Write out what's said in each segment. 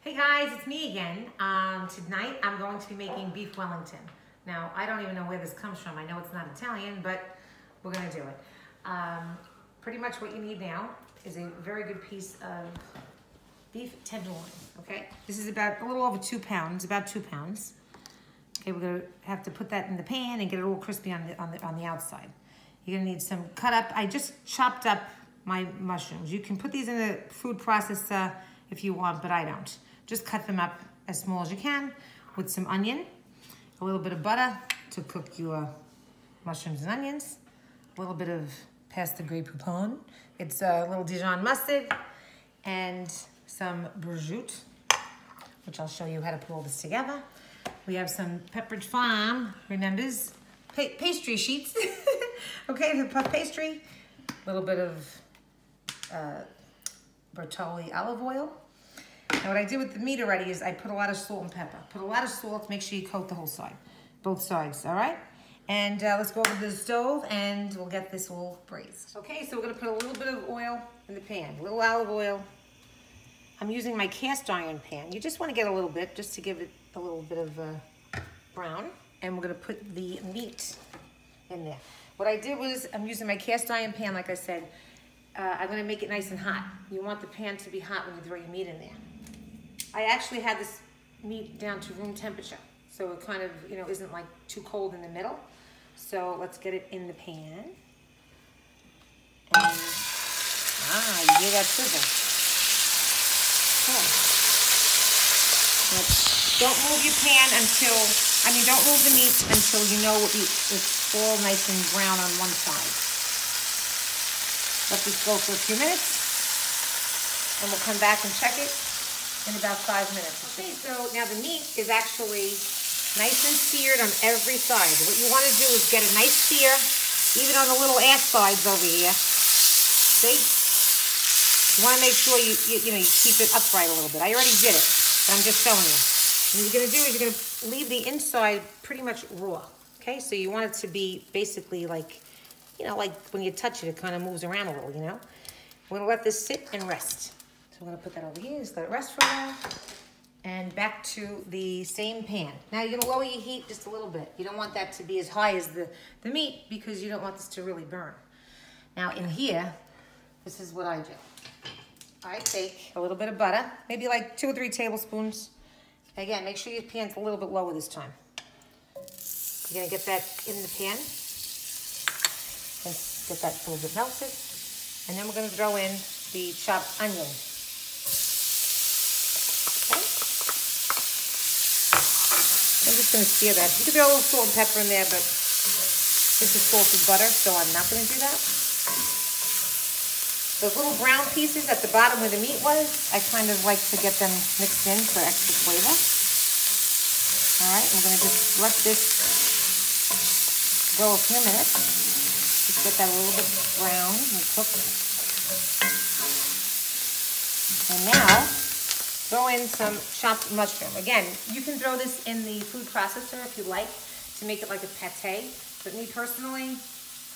Hey guys, it's me again. Tonight I'm going to be making beef Wellington. Now, I don't even know where this comes from. I know it's not Italian, but we're gonna do it. Pretty much what you need now is a very good piece of beef tenderloin, okay? This is about a little over 2 pounds, about 2 pounds. Okay, we're gonna have to put that in the pan and get it all crispy on the outside. You're gonna need some cut up. I just chopped up my mushrooms. You can put these in the food processor if you want, but I don't. Just cut them up as small as you can with some onion, a little bit of butter to cook your mushrooms and onions, a little bit of pasta Grey Poupon. It's a little Dijon mustard and some prosciutto, which I'll show you how to put all this together. We have some Pepperidge Farm, remembers, pastry sheets. Okay, the puff pastry, a little bit of Bertolli olive oil. Now what I did with the meat already is I put a lot of salt and pepper. Put a lot of salt, make sure you coat the whole side, both sides, all right? And let's go over to the stove and we'll get this all braised. Okay, so we're gonna put a little bit of oil in the pan, a little olive oil. I'm using my cast iron pan. You just wanna get a little bit, just to give it a little bit of brown. And we're gonna put the meat in there. What I did was, I'm using my cast iron pan, like I said, I'm gonna make it nice and hot. You want the pan to be hot when you throw your meat in there. I actually had this meat down to room temperature, so it kind of, you know, isn't like too cold in the middle. So let's get it in the pan. And, you hear that sizzle. Okay. Don't move your pan until, don't move the meat until you know it's all nice and brown on one side. Let this go for a few minutes, and we'll come back and check it in about 5 minutes. Okay, so now the meat is actually nice and seared on every side. What you want to do is get a nice sear, even on the little ass sides over here. See? You want to make sure you keep it upright a little bit. I already did it, but I'm just showing you. And what you're going to do is you're going to leave the inside pretty much raw. Okay, so you want it to be basically like, like when you touch it, it kind of moves around a little, We're going to let this sit and rest. So I'm going to put that over here, just let it rest for a while. And back to the same pan. Now you're going to lower your heat just a little bit. You don't want that to be as high as the meat because you don't want this to really burn. Now in here, this is what I do. I take a little bit of butter, maybe like 2 or 3 tablespoons. Again, make sure your pan's a little bit lower this time. You're going to get that in the pan. Let's get that a little bit melted. And then we're going to throw in the chopped onion. I'm just going to sear that. You can throw a little salt and pepper in there, but this is salted butter, so I'm not going to do that. Those little brown pieces at the bottom where the meat was, I kind of like to get them mixed in for extra flavor. All right, I'm going to just let this go a few minutes. Just get that a little bit brown and cooked. And now, throw in some chopped mushroom. Again, you can throw this in the food processor if you like to make it like a pate. But me personally,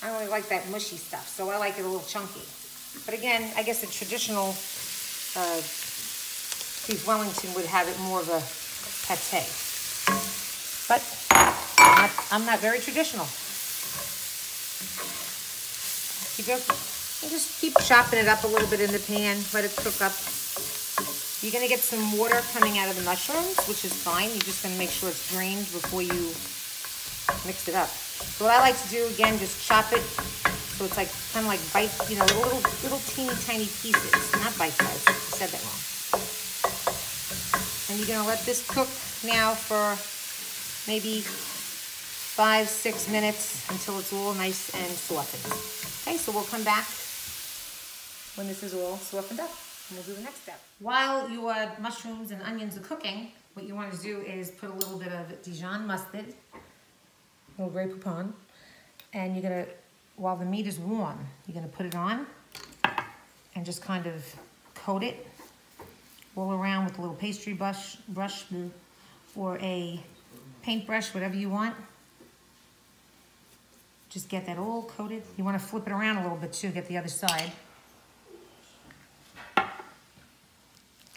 I don't really like that mushy stuff, so I like it a little chunky. But again, I guess a traditional beef Wellington would have it more of a pate. But I'm not very traditional. You just keep chopping it up a little bit in the pan, let it cook up. You're going to get some water coming out of the mushrooms, which is fine. You're just going to make sure it's drained before you mix it up. So what I like to do, again, just chop it so it's like kind of like bite, little teeny tiny pieces. Not bite-sized. I said that wrong. And you're going to let this cook now for maybe 5-6 minutes until it's all nice and softened. Okay, so we'll come back when this is all softened up. And we'll do the next step. While your mushrooms and onions are cooking, what you want to do is put a little bit of Dijon mustard, a little Grey Poupon, and you're going to, while the meat is warm, you're going to put it on and just kind of coat it all around with a little pastry brush or a paintbrush, whatever you want. Just get that all coated. You want to flip it around a little bit too, get the other side.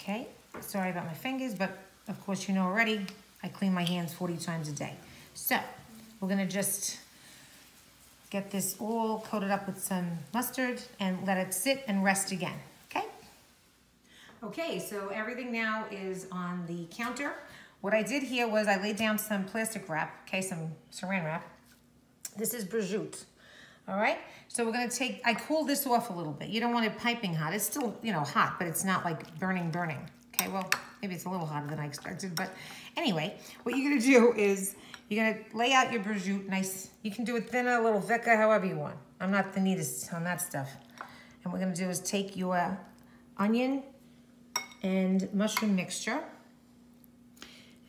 Okay, Sorry about my fingers, but of course you know already, I clean my hands 40 times a day. So we're gonna just get this all coated up with some mustard and let it sit and rest again, okay? Okay, so everything now is on the counter. What I did here was I laid down some plastic wrap, okay, some saran wrap. This is prosciutto, all right? So we're gonna take, I cooled this off a little bit. You don't want it piping hot. It's still, you know, hot, but it's not like burning. Okay, well, maybe it's a little hotter than I expected, but anyway, what you're gonna do is you're gonna lay out your prosciutto nice. You can do it thinner, a little thicker, however you want. I'm not the neatest on that stuff. And what we're gonna do is take your onion and mushroom mixture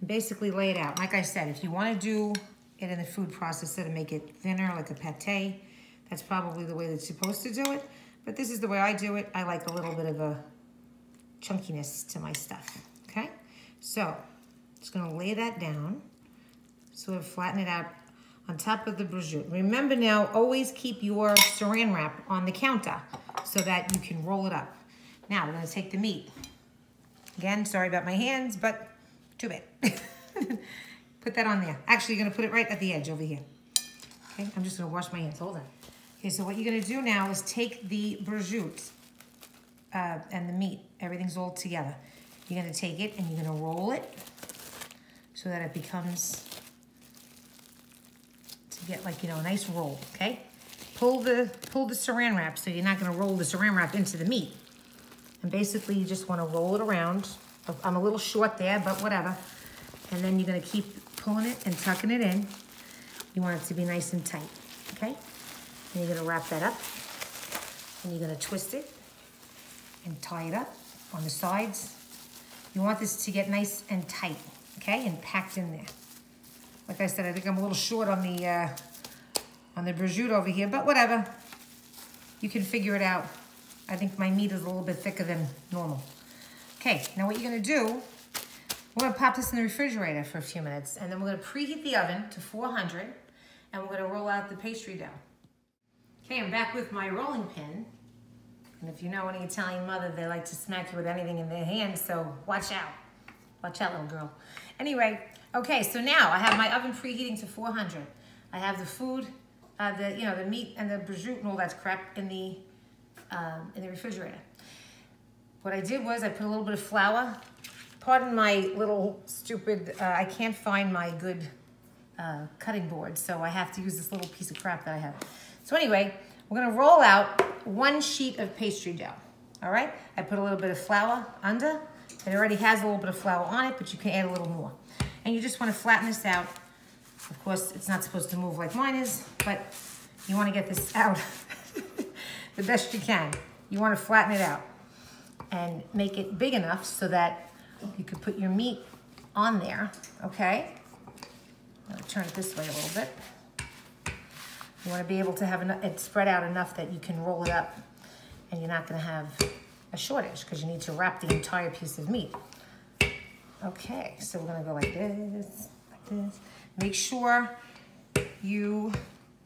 and basically lay it out. Like I said, if you wanna do it in the food processor to make it thinner, like a pate, that's probably the way that's supposed to do it. But this is the way I do it. I like a little bit of a chunkiness to my stuff, okay? So, just gonna lay that down, sort of flatten it out on top of the prosciutto. Remember now, always keep your saran wrap on the counter so that you can roll it up. Now, we're gonna take the meat. Again, sorry about my hands, but too bad. Put that on there. Actually, you're gonna put it right at the edge over here. Okay, I'm just gonna wash my hands, hold on. Okay, so what you're gonna do now is take the prosciutto and the meat, everything's all together. You're gonna take it and you're gonna roll it so that it becomes, to get like, you know, a nice roll, okay? Pull the saran wrap so you're not gonna roll the saran wrap into the meat. And basically you just wanna roll it around. I'm a little short there, but whatever. And then you're gonna keep pulling it and tucking it in. You want it to be nice and tight, okay? And you're gonna wrap that up and you're gonna twist it and tie it up on the sides. You want this to get nice and tight, okay? And packed in there. Like I said, I think I'm a little short on the prosciutto over here, but whatever. You can figure it out. I think my meat is a little bit thicker than normal. Okay, now what you're gonna do, we're gonna pop this in the refrigerator for a few minutes, and then we're gonna preheat the oven to 400, and we're gonna roll out the pastry dough. Okay, I'm back with my rolling pin. And if you know any Italian mother, they like to smack you with anything in their hands, so watch out. Watch out, little girl. Anyway, okay, so now I have my oven preheating to 400. I have the food, the meat and the prosciutto and all that crap in the refrigerator. What I did was I put a little bit of flour. Pardon my little stupid, I can't find my good cutting board, so I have to use this little piece of crap that I have. So anyway, we're gonna roll out 1 sheet of pastry dough, all right? I put a little bit of flour under. It already has a little bit of flour on it, but you can add a little more. And you just wanna flatten this out. Of course, it's not supposed to move like mine is, but you wanna get this out the best you can. You wanna flatten it out and make it big enough so that you could put your meat on there, okay? I'm gonna turn it this way a little bit. You want to be able to have it spread out enough that you can roll it up and you're not going to have a shortage because you need to wrap the entire piece of meat. Okay, so we're going to go like this, like this. Make sure you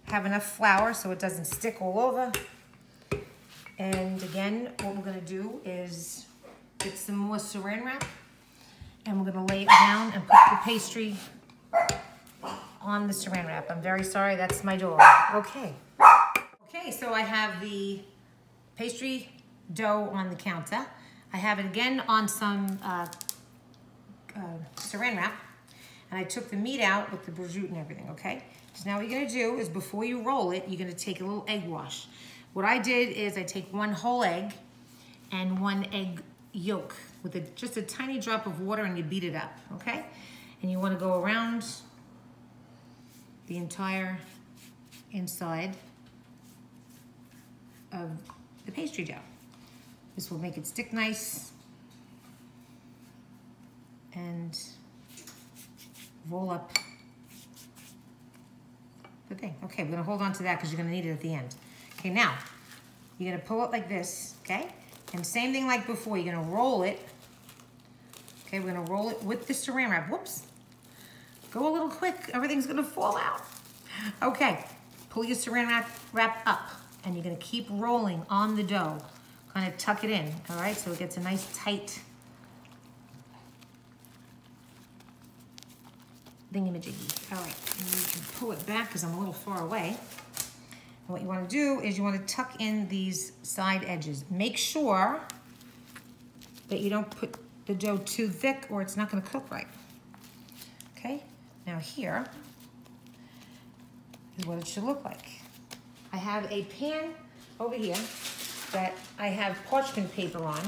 have enough flour so it doesn't stick all over. And again, what we're going to do is get some more saran wrap and we're going to lay it down and put the pastry on the saran wrap. I'm very sorry, that's my dog. Okay. Okay, so I have the pastry dough on the counter. I have it again on some saran wrap. And I took the meat out with the prosciutto and everything, okay? So now what you're gonna do is before you roll it, you're gonna take a little egg wash. What I did is I take 1 whole egg and 1 egg yolk with just a tiny drop of water and you beat it up, okay? And you wanna go around the entire inside of the pastry dough. This will make it stick nice and roll up the thing. Okay, we're gonna hold on to that because you're gonna need it at the end. Okay, now, you're gonna pull it like this, okay? And same thing like before, you're gonna roll it. Okay, we're gonna roll it with the saran wrap. Whoops. Go a little quick, everything's gonna fall out. Okay, pull your saran wrap up and you're gonna keep rolling on the dough. Kind of tuck it in, all right? So it gets a nice tight thingamajiggy. All right, and you can pull it back because I'm a little far away. And what you want to do is you want to tuck in these side edges. Make sure that you don't put the dough too thick or it's not going to cook right. Okay, now here is what it should look like. I have a pan over here that I have parchment paper on.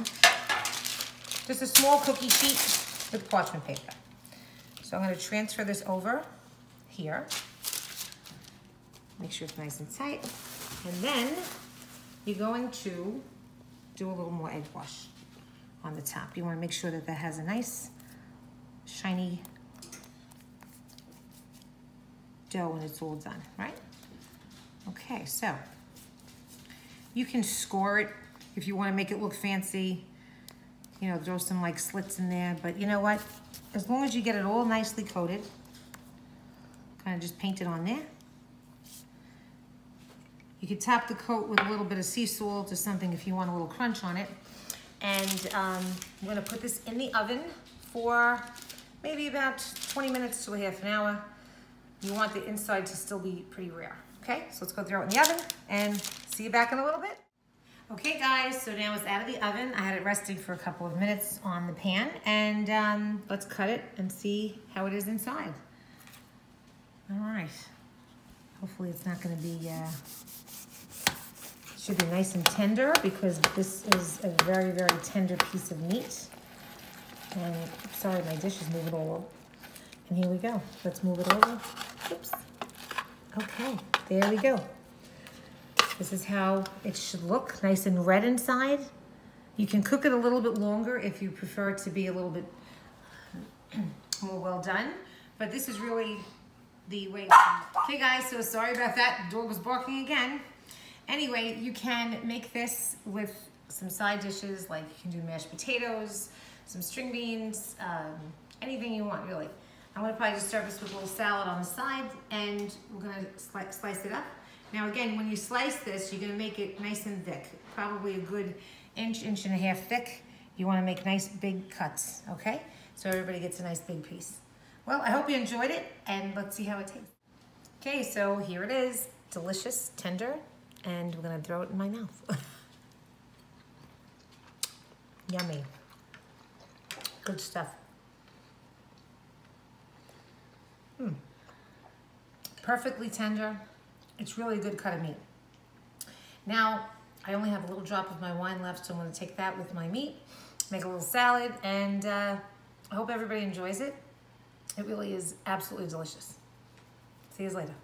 Just a small cookie sheet with parchment paper. So I'm going to transfer this over here. Make sure it's nice and tight. And then you're going to do a little more egg wash on the top. You want to make sure that that has a nice shiny dough when it's all done, right? Okay, so you can score it if you want to make it look fancy. You know, throw some like slits in there, but you know what? As long as you get it all nicely coated, kind of just paint it on there. You could top the coat with a little bit of sea salt or something if you want a little crunch on it. And I'm gonna put this in the oven for maybe about 20 minutes to a half an hour. You want the inside to still be pretty rare. Okay, so let's go throw it in the oven and see you back in a little bit. Okay guys, so now it's out of the oven. I had it resting for a couple of minutes on the pan, and let's cut it and see how it is inside. All right, hopefully it's not gonna be, should be nice and tender because this is a very, very tender piece of meat. And sorry, my dish is moving all over. And here we go, let's move it over. Oops, okay, there we go. This is how it should look, nice and red inside. You can cook it a little bit longer if you prefer it to be a little bit more well done, but this is really the way. Okay guys, so sorry about that, the dog was barking again. Anyway, you can make this with some side dishes, like you can do mashed potatoes, some string beans, anything you want really. I'm gonna probably just serve this with a little salad on the side, and we're gonna slice it up. Now again, when you slice this, you're gonna make it nice and thick, probably a good inch and a half thick. You wanna make nice big cuts, okay? So everybody gets a nice big piece. Well, I hope you enjoyed it, and let's see how it tastes. Okay, so here it is, delicious, tender, and we're gonna throw it in my mouth. Yummy, good stuff. Perfectly tender. It's really a good cut of meat. Now, I only have a little drop of my wine left, so I'm gonna take that with my meat, make a little salad, and I hope everybody enjoys it. It really is absolutely delicious. See you later.